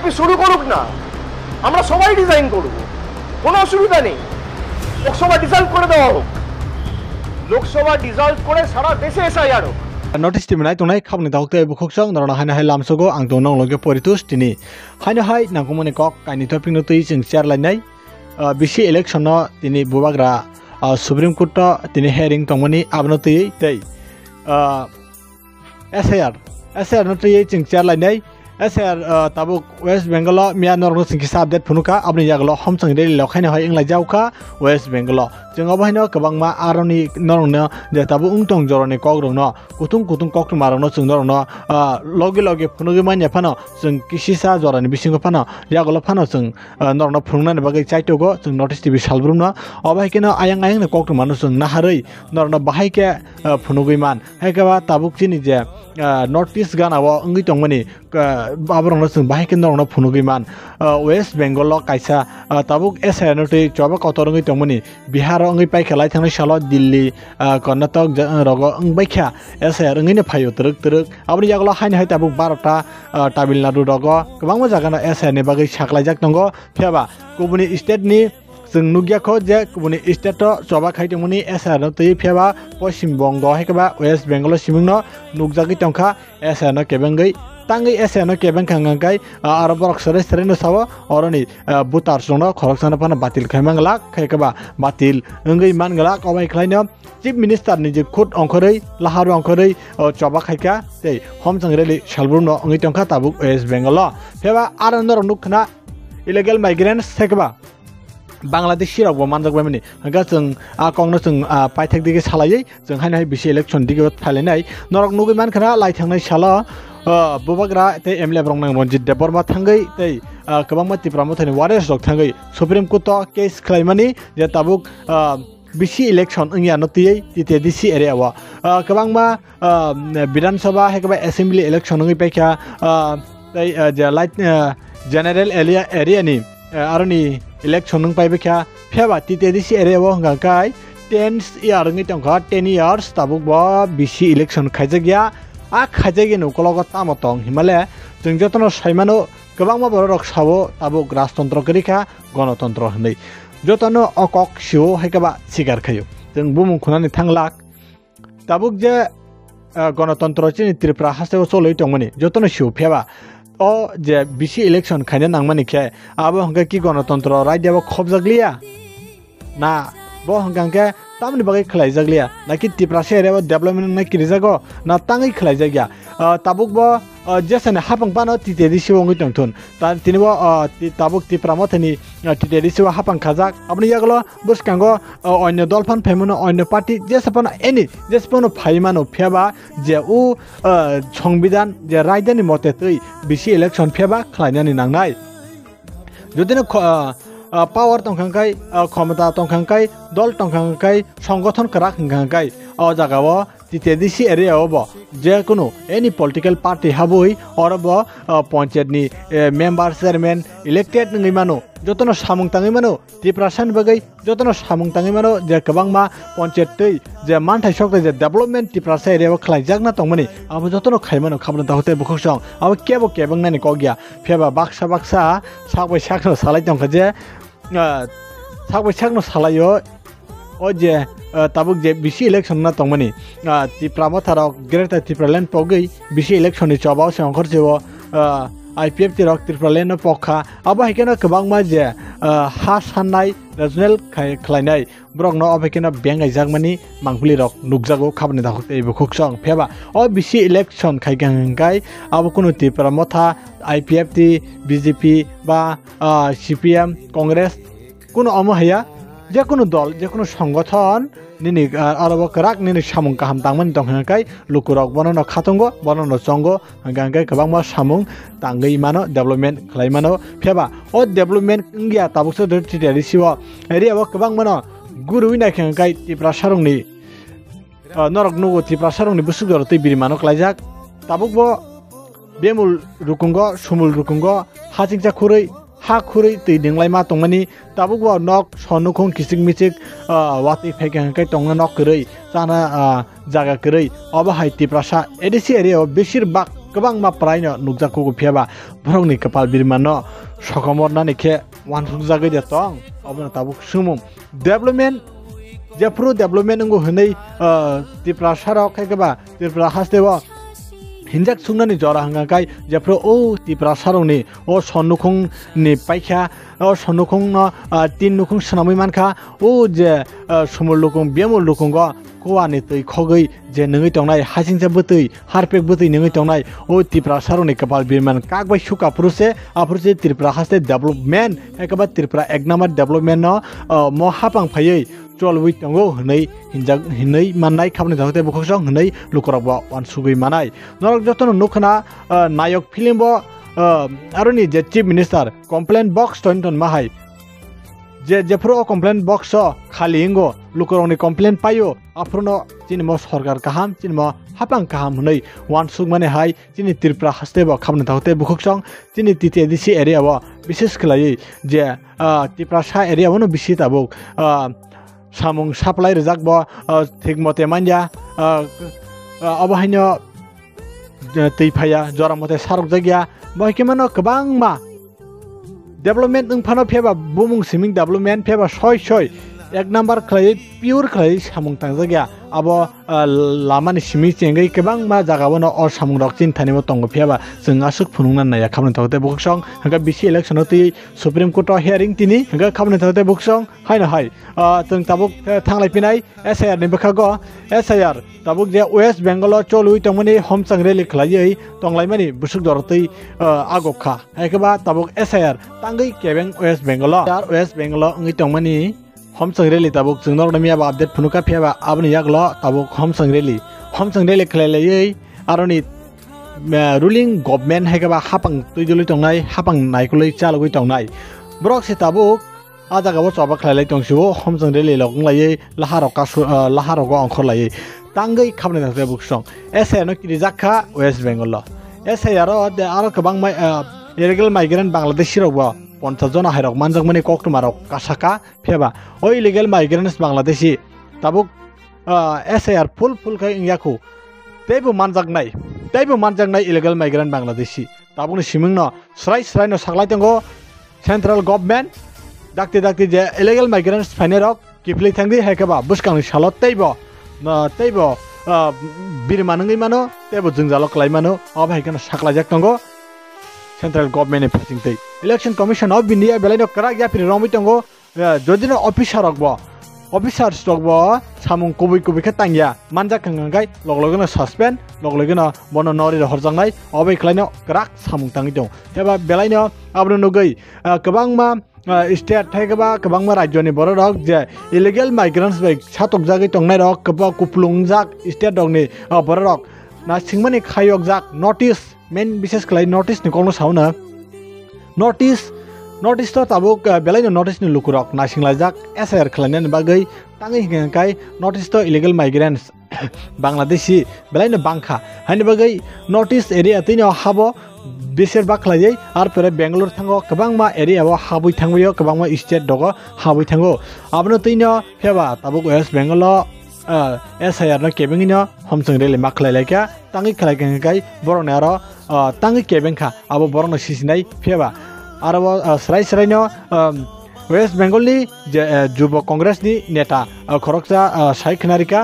BJP শুরু করুক না, আমরা সবাই ডিজাইন করব, কোনো অসুবিধা নেই। লোকসভা ডিজাল্ট করে দেওয়া হোক, লোকসভা ডিজাল্ট করে সারা দেশে এসআইআর হোক। notice timnai tunai khabni daukte bukhokchang narona haina hai lamsogo ang to nong loge poritus tini haina hai nangkomoni kok kaini topic no tui jeng chair lainai bisi election no tini bubagra supreme court to tini hearing tongmani abno tui tei SIR no tui jeng chair lainai SIR tabuk West Bengal mia norno singkisa update phunuka abni jaglo homchang dei lokhaina hai inglai jauka West Bengal जोंङो बाहायनो गोबांमा आरनि नरनो जे ताबु उंतंग जरनि कग्रनो कुतुं कक्टु मारनो जों नरनो लगे लगे फुनुगे मान्या फानो जों किसिसा जरनि बिसिंगो फानो यागलो फानो जों नरनो फुंनानि बागै चाइटोगो जों नोटिस टिभि सालब्रुमनो अबायकेनो आयं कक्टु मानो जों नाहारै नरनो बाहायके फुनुगे मान हायकाबा ताबुक चिनि जे नोटिस गानावो अंगि तंमनि बाबरनो जों बाहायके नरनो फुनुगे मान वेस्ट बेंगल कायसा ताबुक SIR नोटि चबा कतरंगि तंमनि बिहार अंगै पाइखालाय थांनाय सालाव दिल्ली कर्नाटक रग बाइखा SIR अंगैनो फायो तरक आबनि जागला हायनो हाय ताबुक 12टा तामिलनाडु रग गोबां जागाना SIR नि बागै साख्लायजाक दंगो फेबा गुबुनि स्टेटनि जों नुगियाखौ जे गुबुनि स्टेट चबा खायदोंमोननि SIR नो तै फेबा पश्चिम बंग हायकबा वेस्ट बेंगल सिमिंनो नुगजागै तंखा SIR नो केबेंगै tangai SIR no kebeng kangai aro borok sere no sawo oroni butar songno khoroksana pana batil khaimangla khaikaba batil ngai mangala kobai khlaino chief minister ni je khut ongkhorei laharu ongkhorei choba khaika tei homjang reli salburno ngai tongkha tabuk West Bengal pheba arandor nukna illegal migrants thekba Bangladeshi रगबो मानजागबायमनि हंगा जों आकंनो जों पाइथेक दिगे सालायै जों हायनाय बिसि election दिगे फायलायनाय नरक नुगै मानखना लाइ थांनाय साला बुबाग्रा ते एमएलए ब्रंनां रनजित देबबर्मा थांगै तै गोबां मानसिफ्रा मथायनि वारेस रक थांगै सुप्रीम कोर्ट केस खालामनानै जे ताबुक बिसि इलेक्शन इंया नतियै टिटिडिसि एरिया वा गोबां मा विधानसभा हेकबा एसेंब्ली इलेक्शन नङै पाइखा तै जे लाइट जनरल एरिया नि आरोनि इलेक्शन नों पाइबेखा फेबा टिटिडिसि एरिया वा हंगाय 10 इयार नङै तंखा 10 इयार्स ताबुक बा बिसि इलेक्शन खायजागिया आ खायजागि नकलग तामतंग हिमालय जों जतन साइमानो गोबां मा बर रक सावो ताबुक राजतंत्र करिखा गणतंत्र हनै जतन अकक सिउ हायकाबा सिगार खायो जों बुमुं खुनानै थांलाक ताबुक जे गणतंत्र चिनि त्रिपुरा हासेव सलै तंमनि जतन सिउ फेबा ओ जे बिसि इलेक्शन खायनो नांमानि खे आबो हंगा कि गणतंत्र रायदियाबो खबजागलिया ना बो हंगांके तामनि बागै खलायजागलिया नाकि त्रिपुरा एरियाबो डेभलपमेन्ट ना किरिजागो ना ताङै खलायजागिया ताबुक बो जेसने हापं पानो टिटिडिसि वंगै तंथुन ता तिनिबो ताबुक त्रिपुरा मथनि टिटिडिसि वा हापं खाजाक अपनि यागलो बुसकांगो अन्य दलफान फेमुनो अन्य पार्टी जेसपन एनि जेसपन फाइमानो फेबा जे उ संविधान जे रायदानि मते तै बिसि इलेक्शन फेबा खलायनानि नांनाय जदिनो पावर तंखांखाय क्षमता तंखांखाय दल तंखांखाय संगठन कराक हंखांखाय अ जागाव टिटिडिसि एरियाव जेकुनु एनी पॉलिटिकल पार्टी हाबुई अरब पंचायत नि मेंबर चेयरमैन इलेक्टेड नङै मानो जतन सामुं ताङै मानो त्रिपुरासान बगै जतन सामुं ताङै मानो जे गोबांमा पंचायत तै जे मानथाय सकते जे डेभलपमेंट त्रिपुरा एरियाव खलायजागना तंमनि आबो जतन खायमानो खाबन दाहते बुखसं आबो केबंनानि कगिया फेबा बाक्सा सागबै साखनो सालाय तंखा जे सागबै साखनो सालायो ओ जे ताबुक जे बिसि इलेक्शन ना तंमनि त्रिपुरा मथाराव ग्रेटर त्रिपुरालेण्ड पगै बिसि इलेक्शन नि चबाव संखर जेव IPF तिरक त्रिपुरालेण्ड पखा अब हायकेनो गोबां मा जे हा साननाय रिजनल खलायनाय ब्रगनो अबेकेनो बेंगाय जागमानि मांगफुलि रक नुगजागो खाबनि दाखते बुखसं फेबा ओ बिसि इलेक्शन खायगांगाय अब कुनु त्रिपुरा मथा IPF ति BJP बा CPM कांग्रेस कुनु अमहाया जेकुनु दल जेकुनु संगठन निनि आरब कराक निनि सामुं काहाम तांमन दंहाय लुकुरक बननो खातंगो बननो चंगो गांगाय गोबां मा सामुं तांगै मानो डेभलपमेन्ट खालायमानो फेबा ओ डेभलपमेन्ट इंगिया ताबुकसो टिटिडिसिव एरियाव गोबां मानो गुरुइ नायखांगाय त्रिपुरा सारंनि नरक नुगो त्रिपुरा सारंनि बुसुगर तै बिरिमानो खलायजाक ताबुकबो बेमुल रुकुंगो सुमुल रुकुंगो हाजिंजा खुरै हा खुरै तै देंलाय मा तंमानि ताबुक नक सनुखं किसिक मिसिक वाति फेगांखाय तंग नक करै जाना जागा करै अब हाय त्रिपुरा एडिसि एरियाव बेसिरबाग गोबां मा प्रायनो नुजाखौ फियाबा भरंनि कपाल बिरमानो सकमरनानै खे वान सुजागै दे तं अबनो ताबुक सुमुम डेभलपमेन्ट जेफ्रु डेभलपमेन्ट नंगौ हनै त्रिपुरा साराव खायगोबा त्रिपुरा हासदेव हिंजाक सुंनानै जरा हंगाखाय जेफ्रु ओ त्रिपुरा सारावनि ओ सन्नुखंनि पाइखा ओ सन्नुखं तीन नुखं सनामै मानखा ओ जे समुल लुखं बेमुल लुखं ग कोवानि तै खगै जे नङै तंनाय हासिंसे बतै हारपेक बतै नङै तंनाय ओ त्रिपुरा सारावनि कपाल बिरमान कागबाय सुका पुरुसे आपुरुसे त्रिपुरा हासदे डेभलपमेन्ट एकेबा त्रिपुरा एक नम्बर डेभलपमेन्ट न म हापां फायै चलवै तंगौ हनै हिंजाक हिनै माननाय खाबनि थाखते बुखसं हनै लुकराबा वान सुगै मानाय नरक जतन नुखना नायक फिल्म ब आरोनि जे चीफ मिनिस्टार कमप्लेन बक्स टन माहाय जे जेफ्रो कमप्लेन बक्स खाली इंगो लुकरंनि कमप्लेन पायो आफ्रोनो चिनि म सरकार काहाम चिनि म हापां काहाम हनै वान सुग माने हाय चिनि त्रिपुरा हासते ब खाबनि थाखते बुखसं चिनि तितेदिसि एरिया ब विशेष खलायै जे त्रिपुरा सा एरिया बनो बिसि ताबुक सामुं साप्लाइ रजाक ब थिक मते मानया अबहायनो तैफाया जरा मते सारक जायगा बहके मानो गोबां मा डेभलपमेन्ट ओंफानो फेबा बुमुं सिमिं डेभलपमेन्ट फेबा सय एक नम्बर खलायै पियर खलायै सामुं थांजागिया अब लामानि सिमिं चेंगै गोबां मा जागाबनो अ सामुं रक चिन्तानिबो तंगो फेबा जों आसुक फुनुंना नाया खामनो थावते बुखसं हंगा बिसि इलेक्शन ति सुप्रीम कोर्ट हियरिं तिनि हंगा खामनो थावते बुखसं हायनो हाय जों ताबुक थांलाय पिनाय एसआईआर नि बखागो एसआईआर ताबुक जे वेस्ट बेंगल चलुइ तंमनि हमसं रेली खलायै तंलायमानि बुसुक दरतै आगखा एकेबा ताबुक एसआईआर तांगै केबें वेस्ट बेंगल अंगै तंमनि हमसं रेली ताबुक जोंनर नमिया अपडेट फुनुका फेबा आबनि यागल ताबुक हमसं रेली खलायलायै आरोनि रुलिं गभर्नमेन्ट हेगेबा हापां तैजलि तंनाय हापां नायखलै चालगै तंनाय ब्रक से ताबुक आजागाबो चबा खलायलाय तंसिबो हमसं रेली लगंलायै लाहारक अंखरलायै तांगै खाबने थाखते बुखसं एसआईआर न किरि जाखा वेस्ट बेंगल एसआईआर आरो गोबां इलिगेल माइग्रेन्ट बांलादेशी रगबो 50 জন हायरक मानजक माने कक्टमारक कासाका फेबा ओ इलिगेल माइग्रेन्ट्स बांलादेशी ताबुक एसआईआर फुल खै इंयाखौ तेबो मानजागनाय इलिगेल माइग्रेन्ट बांलादेशी ताबुकनि सिमिंन स्राय न सागलाय तंगो सेन्ट्रेल गभर्नमेन्ट दाक्ति जे इलिगेल माइग्रेन्ट्स फाइनेरक किफ्लै थांदि हेकेबा बुसकांनि सालत तैबो बिरमानङै मानो तेबो जोंजाल खलाय मानो अबहायकन सागलायजाक तंगो सेन्ट्रेल गभर्नमेन्ट फासिंतै इलेक्शन कमिशन अफ इंडिया बेलायनो कराक यापिरि रंबै तंगो जदिनो ऑफिसर स्टॉक सामुं कुबै खा तांगिया मानजा खंगाय लगलगनो सस्पेंड लगलगनो बनो नरि हरजांनाय अबै खलायनो कराक सामुं तांगि दं एबा बेलायनो आब्रु नुगै गोबां मा स्टेट थाइगोबा गोबां मा राज्यनि बर रक जे इलिगेल माइग्रेंट्स बाय सातक जागै तंनाय रक कबा कुपलुंजाक स्टेट दंनि बर रक ना सिंमानि खायक जाक नोटिस मेन विशेष खलाय नोटिस नि कोनो साउना नोटिस तो ताबुक बेलायनो नोटिस नि लुकुरक नासिंलाजाक एसआईआर खलायनायनि बागै तांगै हिंगाय नोटिस तो इलिगेल माइग्रेंट्स बांलादेशी बेलायनो बांखा हानि बागै नोटिस एरिया तैनो हाबो बिसोर बाखलायै आर फेरे बेंगलुर थांगो गोबां मा एरियाव हाबै थांबयो गोबां मा स्टेट दग हाबै थांगो आबनो तैनो फेबा ताबुक वेस्ट बेंगल एसआईआर न केबिंगिनो हमसं रेली माखलायलायका तांगै खलायखाय बरन आरो तांगै केबिंखा आबो बरन सिसिनाय फेबा आरो स्रायनो वेस्ट बेंगलनि जुब कांग्रेसनि नेता खरकसा साई खनारिका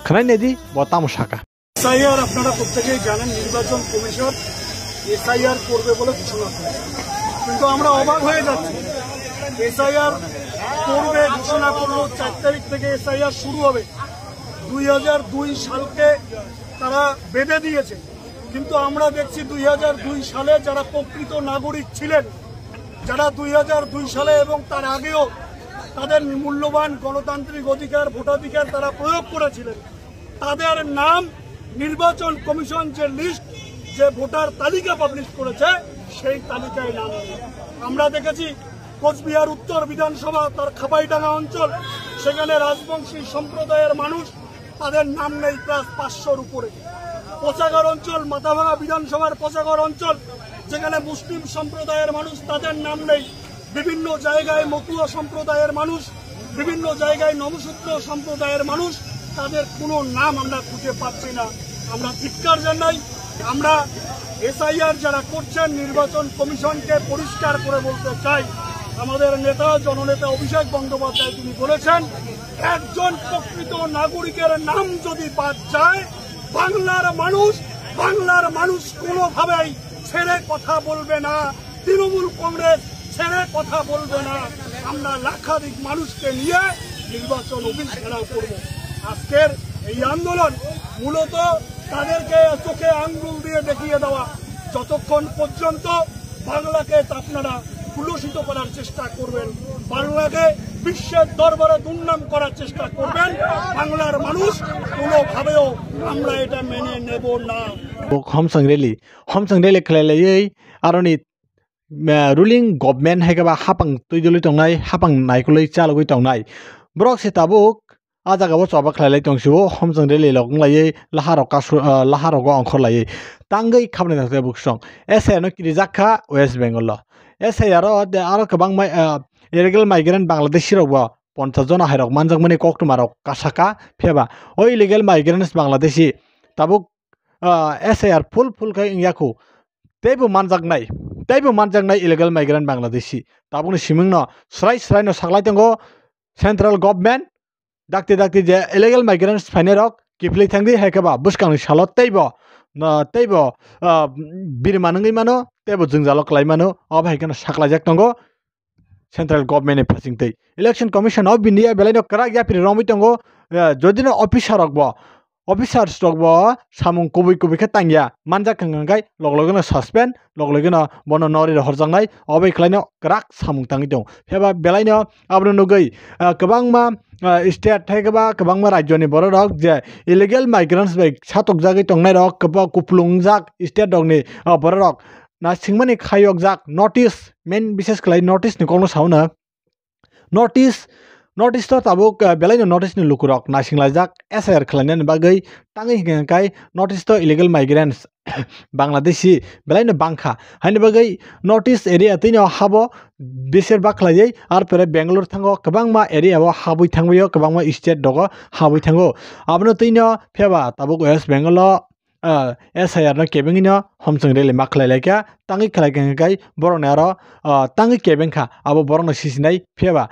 खनायनेदि बतामुसाका एसआईआर আপনারা প্রত্যেকেই জানেন নির্বাচন কমিশন এসআইআর করবে বলে ঘোষণা করেছে কিন্তু আমরা অবাক হয়ে যাচ্ছি এসআইআর করবে ঘোষণা করলো 4 তারিখ থেকে এসআইআর শুরু হবে 2002 সালকে তারা বেঁধে দিয়েছে কিন্তু আমরা দেখছি 2002 সালে যারা প্রকৃত নাগরিক ছিলেন যারা 2002 সালে এবং তার আগেও তাদের মূল্যবান গণতান্ত্রিক অধিকার ভোটাধিকার তারা প্রয়োগ করেছিলেন তাদের নাম নির্বাচন কমিশন যে লিস্ট যে ভোটার তালিকা পাবলিশ করেছে সেই তালিকায় নাম আমরা দেখেছি কোচবিহার উত্তর বিধানসভা তার খাপাইডাঙ্গা অঞ্চল সেখানে রাজবংশী সম্প্রদায়ের মানুষ তাদের নাম নেই প্রায় 500-র উপরে পোচাগড় অঞ্চল মাথাভাঙা বিধানসভার পোচাগড় অঞ্চল যেখানে মুসলিম সম্প্রদায়ের মানুষ তাদের নাম নেই বিভিন্ন জায়গায় মতুয়া সম্প্রদায়ের মানুষ বিভিন্ন জায়গায় নমশূদ্র সম্প্রদায়ের মানুষ তাদের কোনো নাম আমরা খুঁজে পাচ্ছি না আমরা ধিক্কার জানাই আমরা এসআইআর যারা করছেন নির্বাচন কমিশনকে পরিষ্কার করে বলতে চাই, আমাদের নেতা জননেতা অভিষেক বন্দ্যোপাধ্যায় তিনি বলেছেন, একজন প্রকৃত নাগরিকের নাম যদি বাদ যায়, বাংলার মানুষ কোনোভাবেই ছেড়ে কথা বলবে না, তৃণমূল কংগ্রেস ছেড়ে কথা বলবে না। আমরা লাখাধিক মানুষকে নিয়ে নির্বাচন অফিস ঘেরাও করব। আজকের এই আন্দোলন মূলত তাদেরকে চোখে আঙ্গুল দিয়ে দেখিয়ে দেওয়া, যতক্ষণ পর্যন্ত বাংলাকে আপনারা কুলুষিত করার চেষ্টা করবেন, বাংলাকে বিশ্বের দরবারে দুর্নাম করার চেষ্টা করবেন, বাংলার মানুষ কোনোভাবেও আমরা এটা মেনে নেব না। हमसंग रेली खलायलायै आरनि रुलिं गभर्नमेंट हायगाबा हापां तुइदुलि तंनाय हापां नायकुलै चालुगै तंनाय ब्रक से ताबुक आजागाबो चबा खलायलाय तंसिबो हमसंग रेली लगंलायै लाहारग अंखरलायै तांगै खामनाय थाथे बुकसं एसआइआर नो किरिजाखा वेस्ट बेंगल एसआइआर आरो गोबां इलिगेल माइग्रेन्ट बांलादेशी रगबो 50 जन हायरक मानजाकमानि कक्टुमारक कासाका फेबा ओ इलिगेल माइग्रेन्ट्स बांलादेशी ताबुक एसआइआर फुल का इंयाखौ तैबो मानजागनाय इलिगेल माइग्रेन्ट बांलादेशी ताबुकनि सिमिंनो स्राय साग्लाय दंगो सेंट्रल गभर्नमेंट दाक्ति जे इलिगेल माइग्रेन्ट्स फाइनेरक किफ्लै थांदि हायकाबा बुसकांनि सालत तैबो बिरमानङै मानो तैबो जोंजाल क्लाय मानो अब हायकानो साग्लायजाक दंगो सेंट्रल गभर्नमेंट नि फासिंतै इलेक्शन कमिशन ऑफ इंडिया बेलायनो करा यापिर रंबै दंगो जदिनो ऑफिसर्स रगबो सामुं कुबै के तांगिया मानजाखांगाय लगलगनो सस्पेंड लगलगनो बनो नरि हरजांनाय अबै खलायनो कराक सामुं तांगि दं फेबा बेलायनो आब्रो नुगै गोबांमा स्टेट थायगबा गोबांमा राज्यनि बर रक जे इलिगेल माइग्रेंट्स बाय सातक जागै तंनाय रक कबा कुपलुंजाक स्टेट दगनि बर रक ना सिंगमानि खायक जाक नोटिस मेन विशेष खलाय नोटिस नि कोनो साउना नोटिस तो ताबुक बेलायनो नोटिस नि लुकुरक नासिंलाजाक एसआइआर खलायनायनि बागै तांगै हिंगाय नोटिस तो इलिगेल माइग्रेंट्स बांलादेशी बेलायनो बांखा हायनि बागै नोटिस एरिया तैनो हाबो बिसोर बाखलायै आरो पेरे बेंगलुरु थांगो गोबांमा एरियाव हाबै थांबयो गोबांमा स्टेट दग हाबै थांगो आबनो तैनो फेबा ताबुक वेस्ट बेंगल एसआइआर न केबिंगिनो हमसंग रेली माखलायलायका तांगै खलायगाय बरने आरो तांगै केबिंखा आबो बरनो सिसिनाय फेबा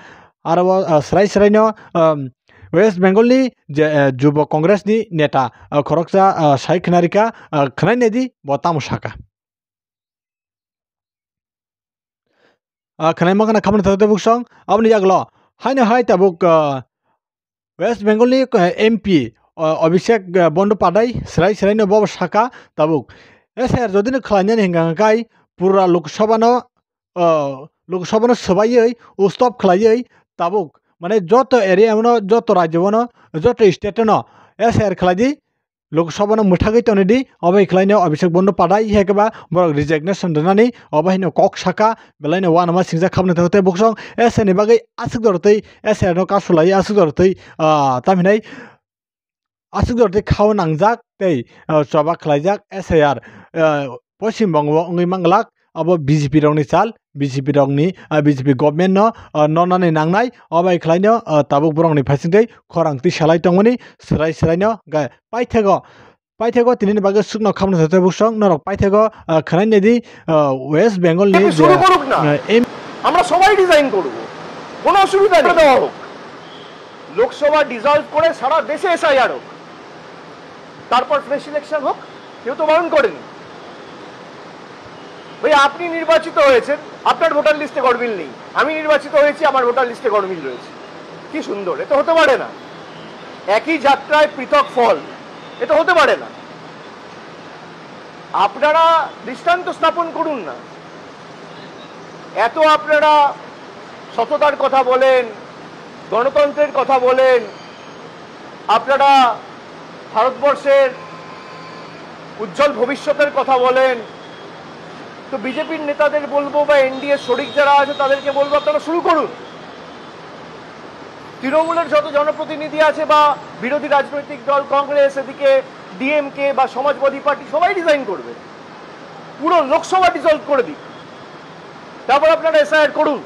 आरो स्रायनो वेस्ट बेंगलनि जुब कांग्रेसनि नेता खरकसा सायखनारिका खनायनेदि बतामुसाका खनायमागना खामनो थाथे बुकसं आबनि यागलो हायनो हाय ताबुक वेस्ट बेंगलनि एमपी अभिषेक बंदोपाध्याय स्रायनो बब साका ताबुक एसआइआर जदिनो खलायनानै हिंगांगाय पुरा लोकसभानो सबायै उस्तप खलायै ताबुक माने जत एरिया जत राज्य जत स्टेट एसआइआर खलायदि लोकसभानो मुठागै तनेदि अबै खलायनो अभिषेक बंदोपाध्याय हेकबा बर रिजिगनेशन दोनानै अबैनो कक साका बेलायनो वानमा सिंजा खामनो थाथे बुकसं एसआइआर नि बागै आसुक दरतै एसआइआर नो कासुलाय आसुक दरतै तामिनाय आसुक दरतै खाव नांजाक तै चबा खलायजाक एसआइआर पश्चिम बंग अंगै मंगलाक अब बीजेपी रंनि चाल बीजेपी गभर्नमेंट ननानै नांनाय अबाय खलायनो ताबुक बरंनि फासिंदै खरांथि सालाय तंमोनि स्रायनो पाइथेगो तिनि बागै सुकनो खामनो थाथे बुकसं नरक पाइथेगो खनायनेदि वेस्ट बेंगलनि শুরু করুক না আমরা সবাই ডিজাইন করব কোনো অসুবিধা নেই দেওয়া হোক লোকসভা ডিসলভ করে সারা দেশে এসআইআর হোক তারপর ফ্রেশ ইলেকশন হোক কেউ তো বারণ করেনি ভাই আপনি নির্বাচিত হয়েছেন আপনার ভোটার লিস্টে গড়মিল নেই আমি নির্বাচিত হয়েছি আমার ভোটার লিস্টে গড়মিল রয়েছে কি সুন্দর এটা হতে পারে না একই যাত্রায় পৃথক ফল এটা হতে পারে না আপনারা দৃষ্টান্ত স্থাপন করুন না এত আপনারা সততার কথা বলেন গণতন্ত্রের কথা বলেন আপনারা ভারতবর্ষের উজ্জ্বল ভবিষ্যতের কথা বলেন তো বিজেপির নেতাদের বলবো বা এনডিএ শরিক যারা আছে তাদেরকে বলবো আপনারা শুরু করুন তৃণমূলের যত জনপ্রতিনিধি আছে বা বিরোধী রাজনৈতিক দল কংগ্রেস এদিকে ডিএমকে বা সমাজবাদী পার্টি সবাই ডিজাইন করবে পুরো লোকসভা ডিসলভ করে দিক তারপর আপনারা এসআইআর করুন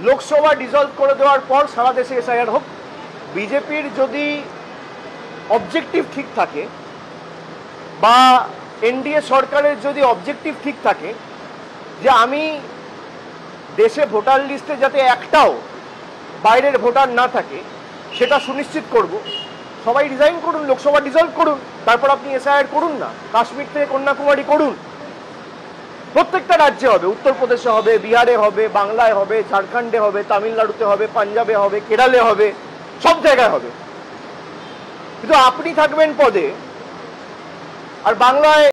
লোকসভা ডিসলভ করে দেওয়ার পর সারা দেশে এসআইআর হোক বিজেপির যদি অবজেক্টিভ ঠিক থাকে বা এনডিএ সরকারের যদি অবজেক্টিভ ঠিক থাকে যে আমি দেশে ভোটার লিস্টে যাতে একটাও বাইরের ভোটার না থাকে সেটা সুনিশ্চিত করব, সবাই রিজাইন করুন, লোকসভা ডিসলভ করুন, তারপর আপনি এসআইআর করুন না, কাশ্মীর থেকে কন্যাকুমারী করুন। প্রত্যেকটা রাজ্যে হবে, উত্তরপ্রদেশে হবে, বিহারে হবে, বাংলায় হবে, ঝাড়খণ্ডে হবে, তামিলনাড়ুতে হবে, পাঞ্জাবে হবে, কেরালে হবে, সব জায়গায় হবে। কিন্তু আপনি থাকবেন পদে আর বাংলায়